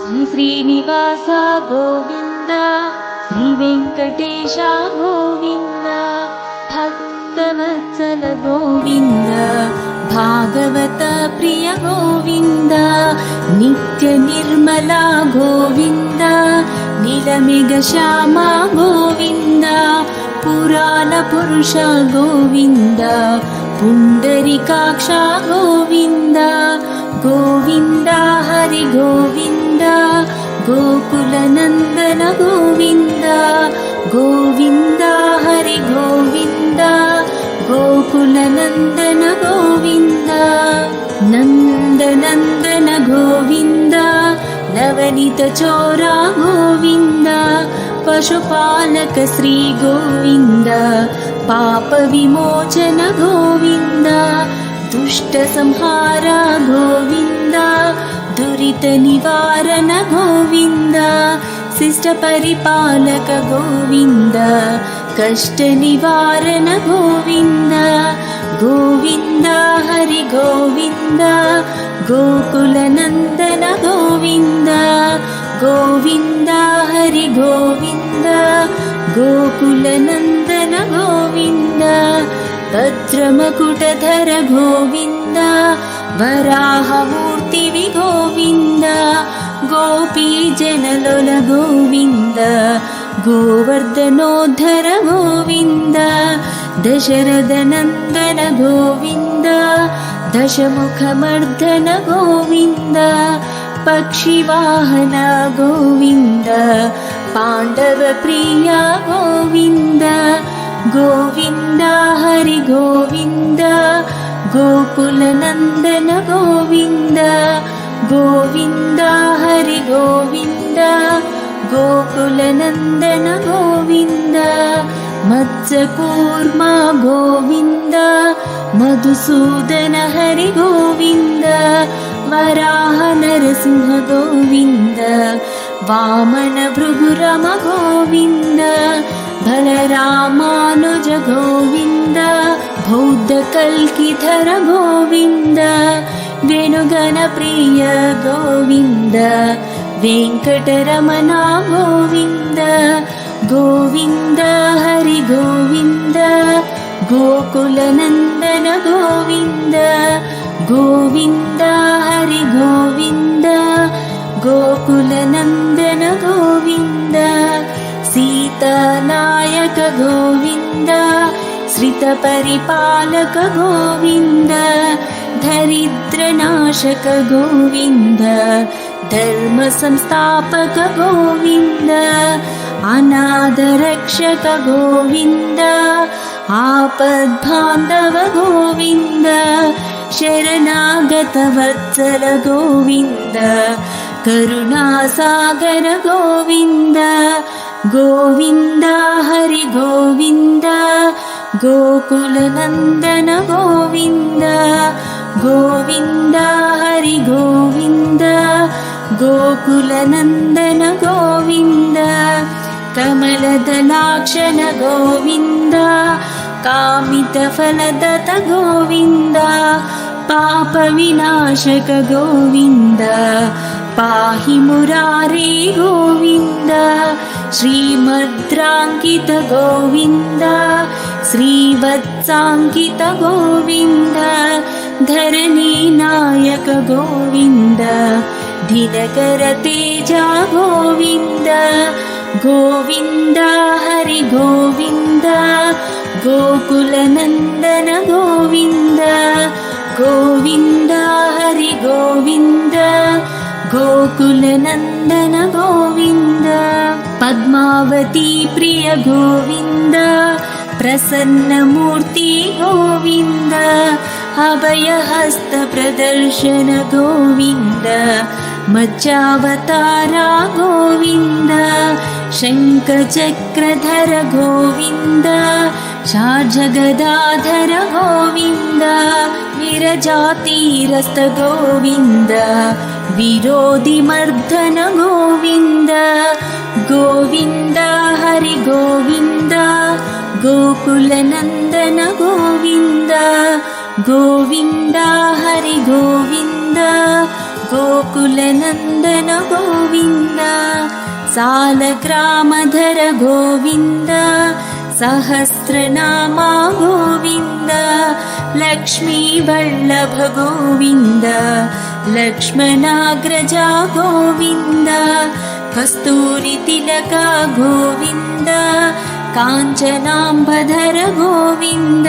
శ్రీ శ్రీనివాస గోవింద, శ్రీ వెంకటేశ గోవింద, భక్తవత్సల గోవింద, భాగవత ప్రియ గోవింద, నిత్య నిర్మల గోవింద, నీలమేఘ శ్యామ గోవింద, పురాణ పురుష గోవింద, పుండరీకాక్ష గోవింద, గోవింద హరి గోవింద, గోకుల నందన గోవింద, గోవింద హరి గోవింద, గోకుల నందన గోవింద, నందనందన గోవింద, నవనీత చోర గోవింద, పశుపాలక శ్రీ గోవింద, పాప విమోచన గోవింద, దుష్ట సంహార గోవింద, దురిత నివారణ గోవింద, శిష్ట పరిపాలక గోవింద, కష్ట నివారణ గోవింద, గోవింద హరి గోవింద, గోకుల నందన గోవింద, గోవింద హరి గోవింద, గోకుల నందన గోవింద, భద్రమకుటధర గోవింద, వరాహమూర్తివి గోవింద, గోపీ జనలోల గోవింద, గోవర్ధనోద్ధర గోవింద, దశరథ నందన గోవింద, దశముఖమర్దన గోవింద, పక్షివాహన గోవింద, పాండవ ప్రియ గోవింద, గోవింద హరి గోవింద, గోకుల నందన గోవింద, గోవింద హరి గోవింద, గోకుల నందన గోవింద, మత్స్యకూర్మ గోవింద, మధుసూదన హరి గోవింద, వరాహ నరసింహ గోవింద, వామన భృగురమ గోవింద, బలరామానుజ గోవింద, బౌద్ధ కల్కిధర గోవింద, వేణుగణ ప్రియ గోవింద, వెంకటరమణ గోవింద, గోవింద హరి గోవింద, గోకుల నందన గోవింద, గోవింద హరి గోవింద, గోకుల నందన గోవింద, సీతానాయక గోవింద, శ్రిత పరిపాలక గోవింద, దరిద్రనాశక గోవింద, ధర్మ సంస్థాపక గోవింద, అనాథరక్షక గోవింద, ఆపద్బాంధవ గోవింద, శరణాగత వత్సల గోవింద, కరుణాసాగర గోవింద, గోవింద హరి గోవింద, గోకుల నందన గోవింద, గోవింద హరి గోవింద, గోకుల నందన గోవింద, కమలదలాక్షణ గోవింద, కామిత ఫలదత గోవింద, పాప వినాశక గోవింద, పాహి మురారే గోవింద, శ్రీమద్రాంకిత గోవింద, శ్రీవత్సాంకిత గోవింద, ధరణీ నాయక గోవింద, దినకర తేజ గోవింద, గోవింద హరి గోవింద, గోకుల నందన గోవింద, గోవింద హరి గోవింద, గోకుల నందన గోవింద, పద్మావతి ప్రియ గోవింద, ప్రసన్నమూర్తి గోవింద, అభయహస్త ప్రదర్శన గోవింద, మత్స్యావతార గోవింద, శంఖచక్రధర గోవింద, షార్జగదాధర గోవింద, విరజాతీరస్థ గోవింద, విరోధిమర్దన గోవింద, గోవింద హరి గోవింద, గోకుల నందన గోవింద, గోవింద హరి గోవింద, गोकुलनन्दन गोविन्द सालग्रामधर गोविन्द सहस्रनामा गोविन्द लक्ष्मीवल्लभ गोविन्द लक्ष्मणाग्रजा गोविन्द कस्तूरितिलक गोविन्द काञ्चनाम्बधर गोविन्द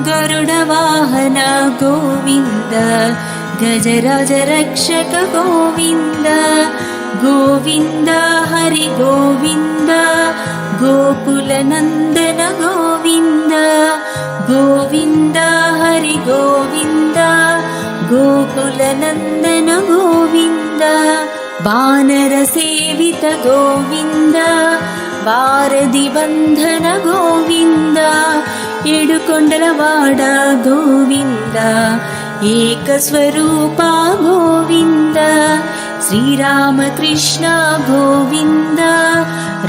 गरुडवाहन गोविन्द गजराज रक्षक गोविन्द गोविन्द हरि गोविन्द गोकुलनन्दन गोविन्द गोविन्द हरि गोविन्द गोकुलनन्दन गोविन्द वानरसेवित गोविन्द वारधिबन्धन गोविन्द एडुकोण्डलवाड गोविन्द एकस्वरूपा गोविन्द श्रीरामकृष्ण गोविन्द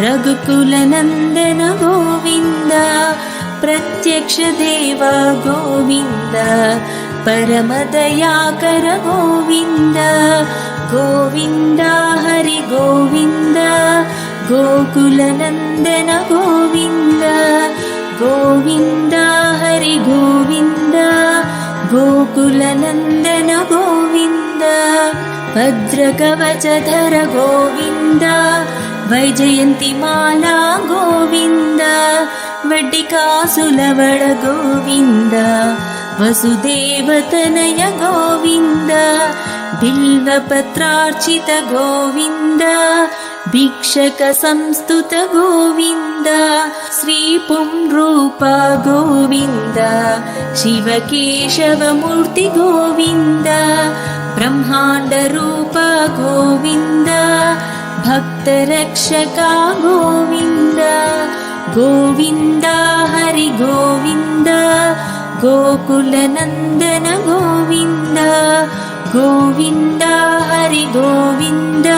रघुकुलनन्दन गोविन्द प्रत्यक्ष देव गोविन्द परमदयाकर गोविन्द गोविन्द हरि गोविन्द गोकुलनन्दन गोविन्द गोविन्द हरि गोविन्द गोकुलनन्दन गोविन्द भद्रकवचधर गोविन्द वैजयन्तिमाला गोविन्द वड्डिकासुलवड गोविन्द वसुदेवतनय गोविन्द बिल्वपत्रार्चित गोविन्द भिक्षक संस्तुत गोविन्द श्रीपुंरूप गोविन्द शिवकेशवमूर्ति गोविन्द ब्रह्माण्डरूप गोविन्द भक्तरक्षका गोविन्द गोविन्द हरि गोविन्द गोकुलनन्दन गोविन्द गोविन्द हरि गोविन्द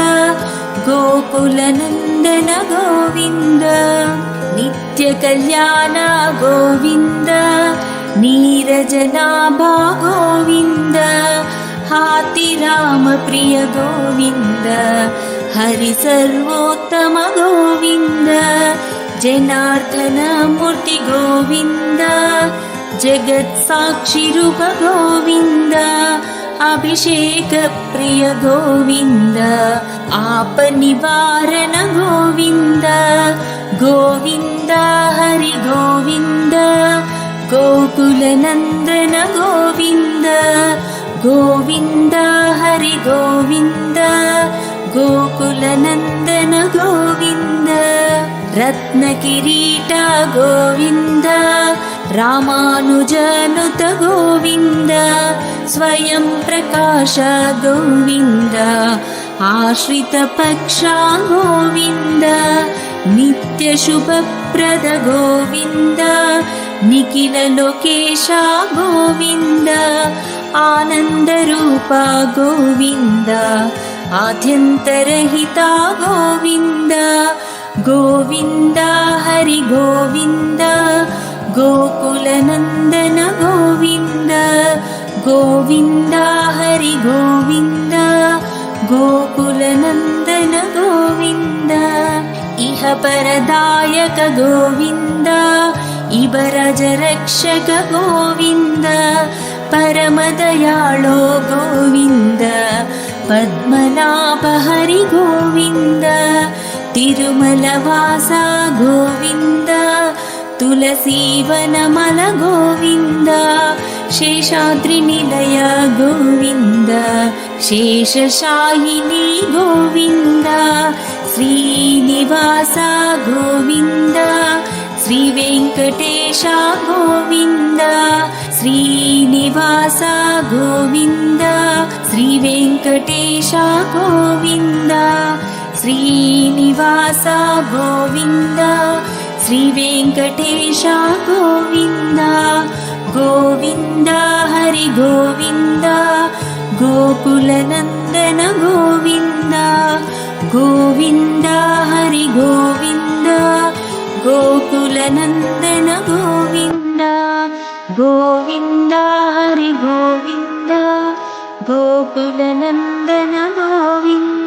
गोकुलनन्दन गोविन्द नित्यकल्याण गोविन्द नीरजनाभा गोविन्द हातिरामप्रिय गोविन्द हरि सर्वोत्तम गोविन्द जनार्दन मूर्ति गोविन्द जगत्साक्षिरूप गोविन्द अभिषेक प्रिय गोविन्द आपनिवारण गोविन्द गोविन्द हरि गोविन्द गोकुलनन्दन गोविन्द गोविन्द हरि गोविन्द गोकुलनन्दन गोविन्द रत्नकिरीट गोविन्द रामानुजनुत गोविन्द स्वयं प्रकाश गोविन्द आश्रित पक्षा गोविन्द नित्य शुभप्रद गोविन्द निखिल लोकेश गोविन्द आनन्दरूप गोविन्द आद्यन्तरहिता गोविन्द गोविन्द हरि गोविन्द गोकुलनन्दन गोविन्द गोविन्द हरि गोविन्द गोकुलनन्दन गोविन्द इह परदायक गोविन्द इबरज रक्षक गोविन्द परमदयाळो गोविन्द पद्मनाभ हरि गोविन्द तिरुमलवास गोविन्द तुलसीवनमल गोविन्द शेषाद्रिनिलय गोविन्द शेषशायिनी गोविन्द श्रीनिवास गोविन्द श्रीवेङ्कटेश गोविन्द श्रीनिवास गोविन्द श्रीवेङ्कटेश गोविन्द श्रीनिवास गोविन्द श्रीवेङ्कटेश गोविन्द गोविन्द हरि गोविन्द गोकुलनन्दन गोविन्द गोविन्द हरि गोविन्द गोकुलनन्दन गोविन्द गोविन्द हरि गोविन्द గోకులనందన గోవింద